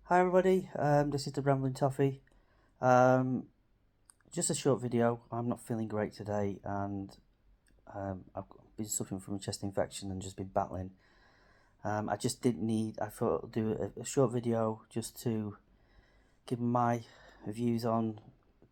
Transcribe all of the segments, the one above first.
Hi everybody, this is the Rambling Toffee. Just a short video. I'm not feeling great today, and I've been suffering from a chest infection and just been battling. I just didn't need. I thought I'd do a short video just to give my views on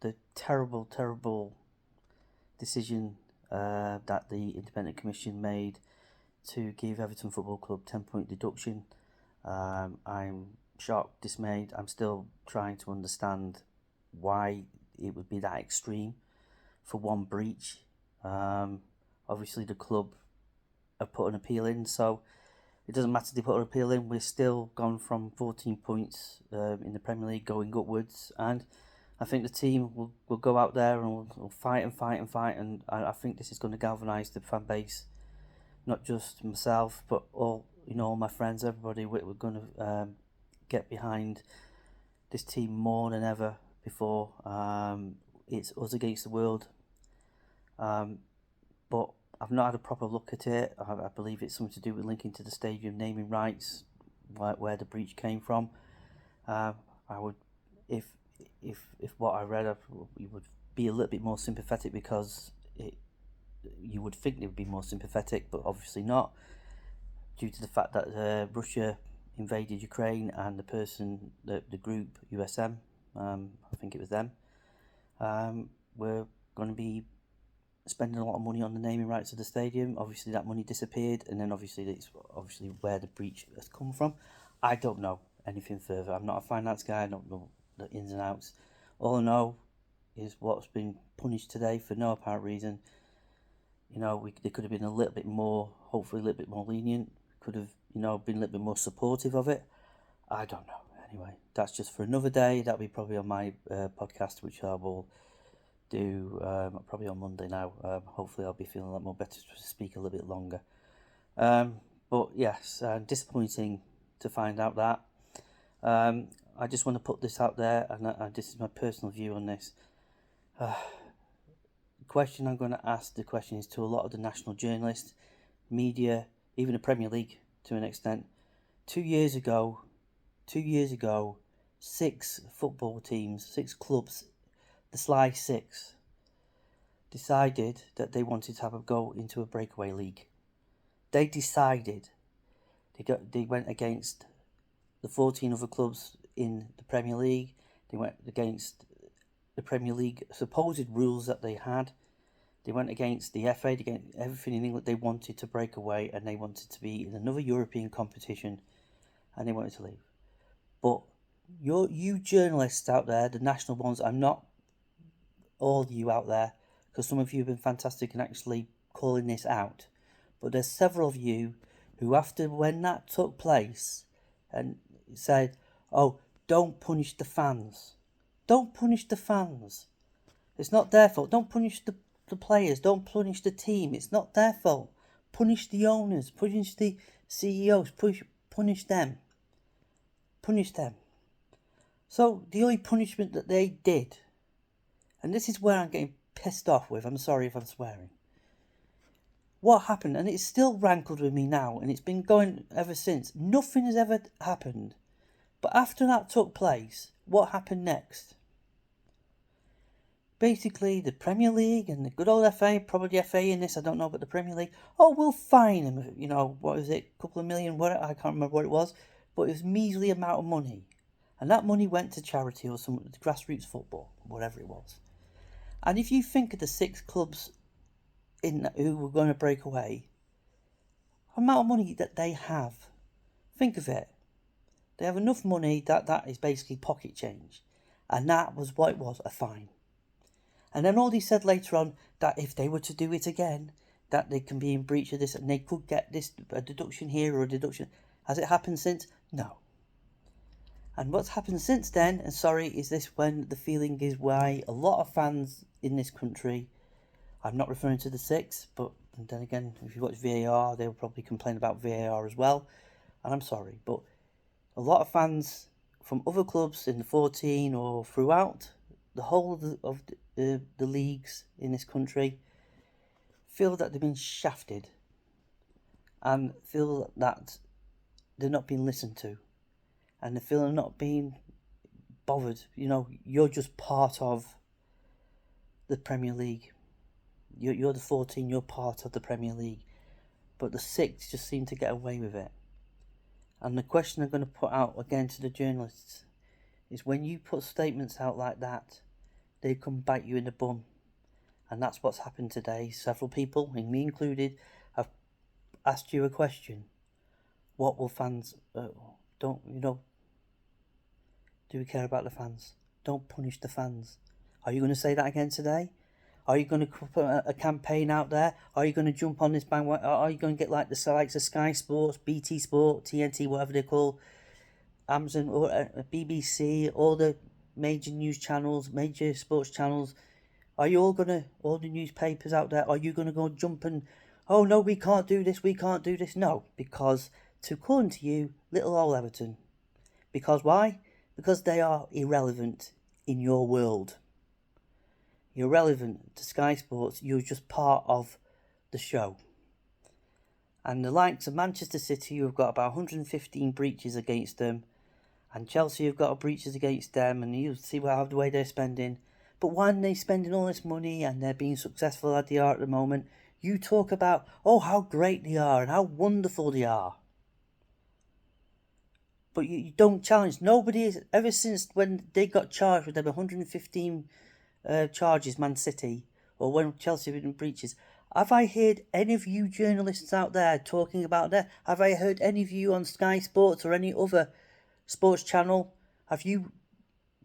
the terrible, terrible decision that the Independent Commission made to give Everton Football Club 10-point deduction. I'm shocked, dismayed. I'm still trying to understand why it would be that extreme for one breach. Obviously, the club have put an appeal in, so it doesn't matter they put an appeal in. We're still gone from 14 points in the Premier League going upwards, and I think the team will go out there and will fight and fight and fight, and I think this is going to galvanise the fan base, not just myself, but all my friends, everybody. We're going to get behind this team more than ever before. It's us against the world. But I've not had a proper look at it. I believe it's something to do with linking to the stadium naming rights, where the breach came from. I would, if what I read, you would be a little bit more sympathetic, because you would think they would be more sympathetic, but obviously not, due to the fact that Russia invaded Ukraine, and the group USM, I think it was them, were going to be spending a lot of money on the naming rights of the stadium. Obviously that money disappeared, and then obviously it's where the breach has come from. I don't know anything further. I'm not a finance guy. I don't know the ins and outs. All I know is what's been punished today for no apparent reason. They could have been a little bit more, hopefully a little bit more lenient. Could have, been a little bit more supportive of it. I don't know. Anyway, that's just for another day. That'll be probably on my podcast, which I will do probably on Monday now. Hopefully I'll be feeling a lot more better to speak a little bit longer. But yes, disappointing to find out that. I just want to put this out there, and this is my personal view on this. The question I'm going to ask, the question is to a lot of the national journalists, media, even the Premier League to an extent. 2 years ago, 6 football teams, 6 clubs, the Sly Six, decided that they wanted to have a go into a breakaway league. They decided. They went against the 14 other clubs in the Premier League. They went against the Premier League supposed rules that they had. They went against the FA, against everything in England. They wanted to break away, and they wanted to be in another European competition, and they wanted to leave. But you journalists out there, the national ones, I'm not all of you out there, because some of you have been fantastic in actually calling this out. But there's several of you who, after when that took place, and said, "Oh, don't punish the fans. Don't punish the fans. It's not their fault. Don't punish the players. Don't punish the team. It's not their fault. Punish the owners. Punish the CEOs. Punish them. Punish them." So the only punishment that they did, and this is where I'm getting pissed off with, I'm sorry if I'm swearing. What happened, and it's still rankled with me now, and it's been going ever since. Nothing has ever happened. But after that took place, what happened next? Basically, the Premier League and the good old FA, probably the FA in this, I don't know, but the Premier League, we'll fine him, what was it, a couple of million, I can't remember what it was, but it was a measly amount of money. And that money went to charity or some grassroots football, whatever it was. And if you think of the 6 clubs who were going to break away, the amount of money that they have, think of it. They have enough money that is basically pocket change. And that was what it was, a fine. And then all he said later on, that if they were to do it again, that they can be in breach of this, and they could get a deduction here or a deduction. Has it happened since? No. And what's happened since then, and sorry, is this when the feeling is why a lot of fans in this country, I'm not referring to the 6, but then again, if you watch VAR, they'll probably complain about VAR as well. And I'm sorry, but a lot of fans from other clubs in the 14 or throughout the whole of the leagues in this country feel that they've been shafted, and feel that they're not being listened to. and the feeling of not being bothered. You're just part of the Premier League. You're the 14, you're part of the Premier League. But the 6 just seem to get away with it. And the question I'm going to put out again to the journalists is, when you put statements out like that, they come bite you in the bum. And that's what's happened today. Several people, and me included, have asked you a question. What will fans... do we care about the fans? Don't punish the fans. Are you going to say that again today? Are you going to put a campaign out there? Are you going to jump on this bandwagon? Are you going to get like the likes of Sky Sports, BT Sport, TNT, whatever they're called, Amazon, or BBC, all the major news channels, major sports channels? Are you all the newspapers out there, are you going to go jump and, oh no, we can't do this, we can't do this? No, because, according to you, little old Everton. Because why? Because they are irrelevant in your world. You're relevant to Sky Sports, you're just part of the show. And the likes of Manchester City, who have got about 115 breaches against them, and Chelsea have got breaches against them, and you see the way they're spending. But when they're spending all this money and they're being successful as they are at the moment, you talk about, oh, how great they are and how wonderful they are. But you don't challenge. Nobody, ever since when they got charged with them 115 charges, Man City, or when Chelsea were in breaches, have I heard any of you journalists out there talking about that? Have I heard any of you on Sky Sports or any other sports channel? Have you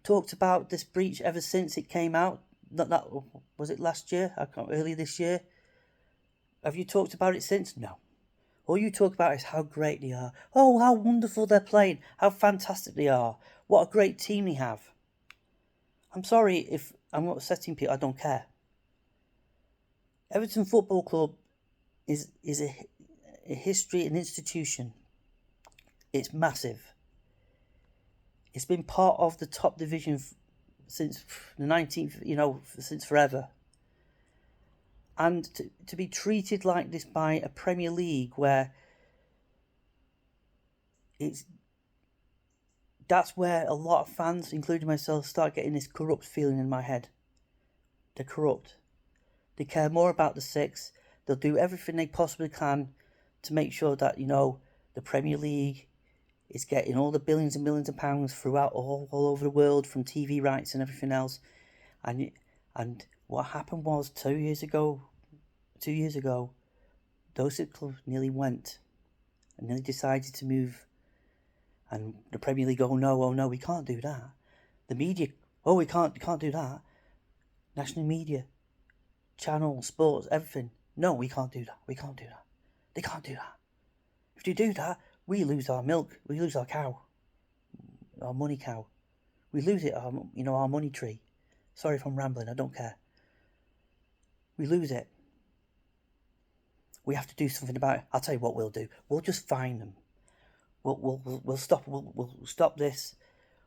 talked about this breach ever since it came out? That was it last year? Early this year. Have you talked about it since? No. All you talk about is how great they are. Oh, how wonderful they're playing. How fantastic they are. What a great team they have. I'm sorry if I'm upsetting people. I don't care. Everton Football Club is a history, an institution. It's massive. It's been part of the top division since the 19th, since forever. And to be treated like this by a Premier League where that's where a lot of fans, including myself, start getting this corrupt feeling in my head. They're corrupt. They care more about the 6. They'll do everything they possibly can to make sure that, the Premier League is getting all the billions and millions of pounds throughout all over the world from TV rights and everything else. And what happened was 2 years ago, those 6 clubs nearly went and nearly decided to move. And the Premier League, oh no, we can't do that. The media, we can't do that. National media, channel, sports, everything. No, we can't do that. We can't do that. They can't do that. If they do that, we lose our milk. We lose our cow. Our money cow. We lose it, our money tree. Sorry if I'm rambling, I don't care. We lose it. We have to do something about it. I'll tell you what we'll do. We'll just fine them. We'll stop this.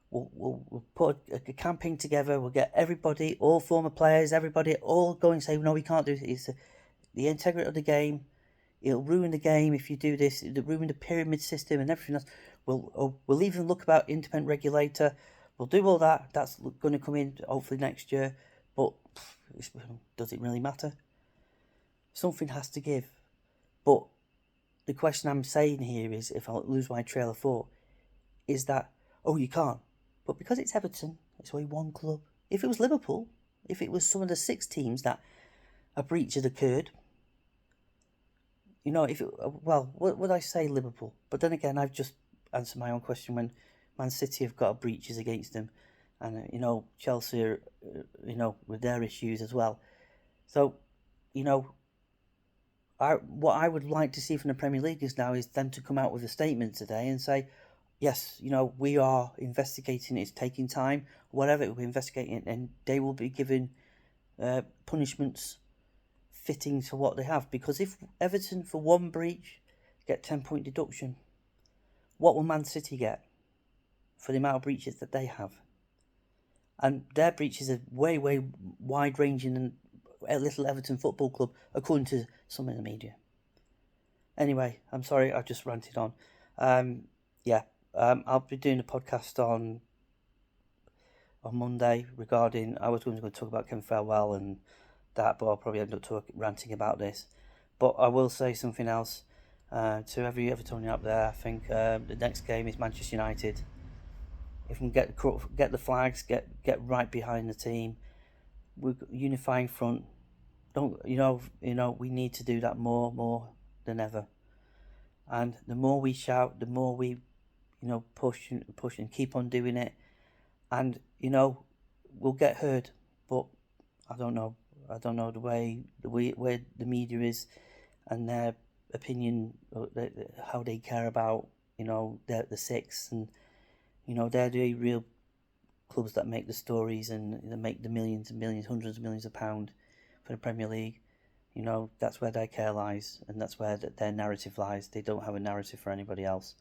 We'll put a campaign together. We'll get everybody, all former players, everybody, all go and say, no, we can't do this. It's the integrity of the game. It'll ruin the game if you do this. It'll ruin the pyramid system and everything else. We'll even look about independent regulator. We'll do all that. That's going to come in hopefully next year. But does it really matter? Something has to give. But the question I'm saying here is, if I lose my trail of thought, is that, you can't. But because it's Everton, it's only one club. If it was Liverpool, if it was some of the 6 teams that a breach had occurred, what would I say, Liverpool? But then again, I've just answered my own question when Man City have got breaches against them, and Chelsea are, with their issues as well. So, what I would like to see from the Premier League is them to come out with a statement today and say, yes, we are investigating. It's taking time, whatever we're investigating, and they will be given punishments fitting to what they have. Because if Everton, for one breach, get 10-point deduction, what will Man City get for the amount of breaches that they have? And their breaches are way, way wide-ranging than a little Everton Football Club, according to some in the media. Anyway, I'm sorry, I've just ranted on. I'll be doing a podcast on Monday regarding. I was going to talk about Ken Farewell and that, but I'll probably end up ranting about this. But I will say something else to every Evertonian out there. I think the next game is Manchester United. If we can get the flags, get right behind the team, we're unifying front. Don't we need to do that more than ever. And the more we shout, the more we push and keep on doing it. And we'll get heard, but I don't know the way where the media is and their opinion, how they care about the six, and they're the real clubs that make the stories and they make the millions and millions, hundreds of millions of pounds for the Premier League. That's where their care lies, and that's where their narrative lies. They don't have a narrative for anybody else.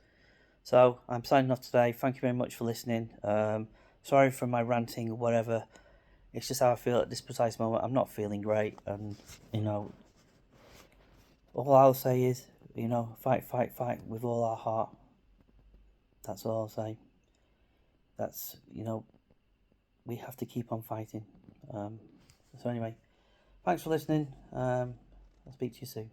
So I'm signing off today. Thank you very much for listening. Sorry for my ranting or whatever. It's just how I feel at this precise moment. I'm not feeling great, and all I'll say is, fight with all our heart. That's all I'll say. That's we have to keep on fighting. So anyway, thanks for listening. I'll speak to you soon.